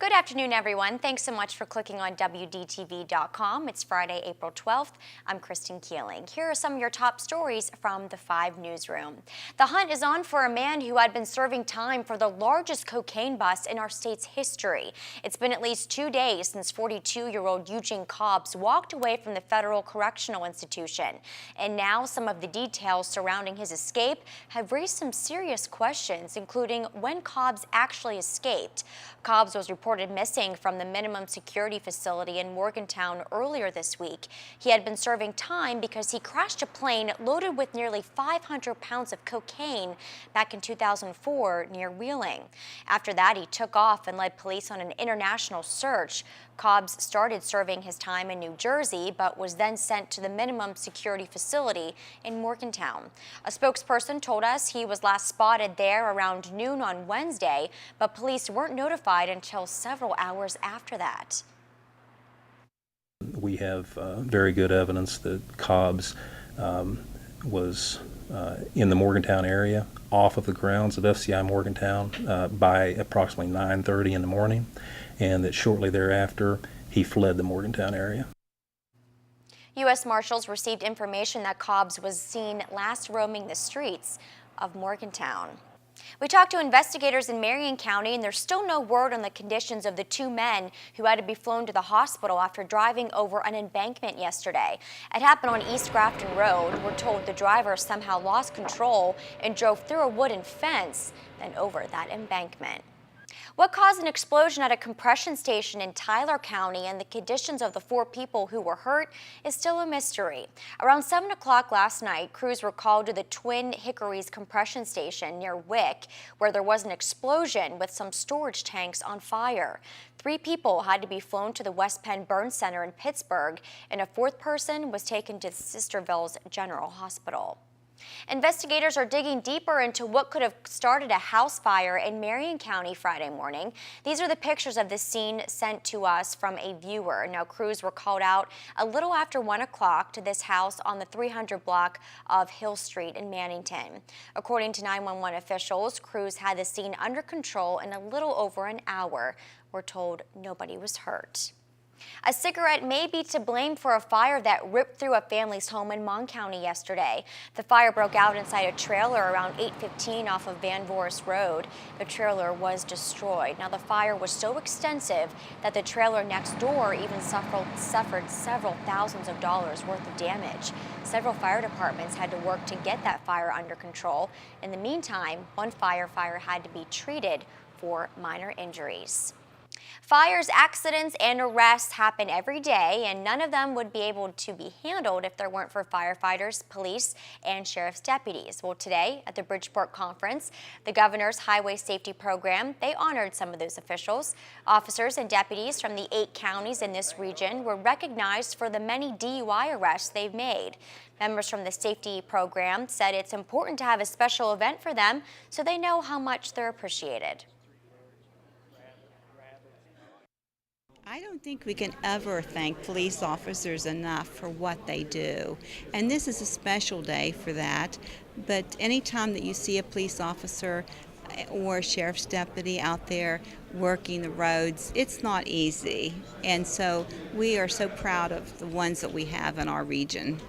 Good afternoon, everyone. Thanks so much for clicking on WDTV.com. It's Friday, April 12th. I'm Kristen Keeling. Here are some of your top stories from the 5 newsroom. The hunt is on for a man who had been serving time for the largest cocaine bust in our state's history. It's been at least 2 days since 42-year-old Eugene Cobbs walked away from the federal correctional institution. And now some of the details surrounding his escape have raised some serious questions, including when Cobbs actually escaped. Cobbs was reported missing from the minimum security facility in Morgantown earlier this week. He had been serving time because he crashed a plane loaded with nearly 500 pounds of cocaine back in 2004 near Wheeling. After that, he took off and led police on an international search. Cobbs started serving his time in New Jersey, but was then sent to the minimum security facility in Morgantown. A spokesperson told us he was last spotted there around noon on Wednesday, but police weren't notified until several hours after that. We have very good evidence that Cobbs was in the Morgantown area, off of the grounds of FCI Morgantown by approximately 9:30 in the morning, and that shortly thereafter he fled the Morgantown area. U.S. Marshals received information that Cobbs was seen last roaming the streets of Morgantown. We talked to investigators in Marion County, and there's still no word on the conditions of the 2 men who had to be flown to the hospital after driving over an embankment yesterday. It happened on East Grafton Road. We're told the driver somehow lost control and drove through a wooden fence, then over that embankment. What caused an explosion at a compression station in Tyler County and the conditions of the 4 people who were hurt is still a mystery. Around 7 o'clock last night, crews were called to the Twin Hickories compression station near Wick, where there was an explosion with some storage tanks on fire. 3 people had to be flown to the West Penn Burn Center in Pittsburgh, and a 4th person was taken to Sisterville's General Hospital. Investigators are digging deeper into what could have started a house fire in Marion County Friday morning. These are the pictures of the scene sent to us from a viewer. Now, crews were called out a little after 1 o'clock to this house on the 300 block of Hill Street in Mannington. According to 911 officials, crews had the scene under control in a little over an hour. We're told nobody was hurt. A cigarette may be to blame for a fire that ripped through a family's home in Mon County yesterday. The fire broke out inside a trailer around 8:15 off of Van Voorst Road. The trailer was destroyed. Now, the fire was so extensive that the trailer next door even suffered several thousands of dollars worth of damage. Several fire departments had to work to get that fire under control. In the meantime, one firefighter had to be treated for minor injuries. Fires, accidents, and arrests happen every day, and none of them would be able to be handled if there weren't for firefighters, police, and sheriff's deputies. Well, today at the Bridgeport Conference, the governor's highway safety program, they honored some of those officials. Officers and deputies from the 8 counties in this region were recognized for the many DUI arrests they've made. Members from the safety program said it's important to have a special event for them so they know how much they're appreciated. I don't think we can ever thank police officers enough for what they do. And this is a special day for that. But anytime that you see a police officer or a sheriff's deputy out there working the roads, it's not easy. And so we are so proud of the ones that we have in our region.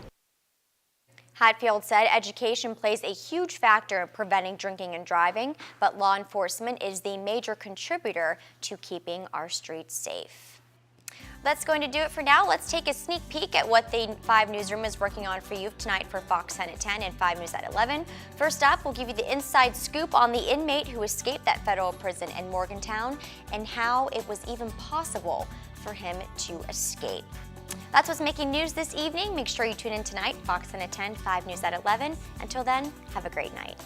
Hatfield said education plays a huge factor in preventing drinking and driving, but law enforcement is the major contributor to keeping our streets safe. That's going to do it for now. Let's take a sneak peek at what the 5 newsroom is working on for you tonight for Fox 10 at 10 and 5 News at 11. First up, we'll give you the inside scoop on the inmate who escaped that federal prison in Morgantown and how it was even possible for him to escape. That's what's making news this evening. Make sure you tune in tonight, Fox 10 at 10, 5 News at 11. Until then, have a great night.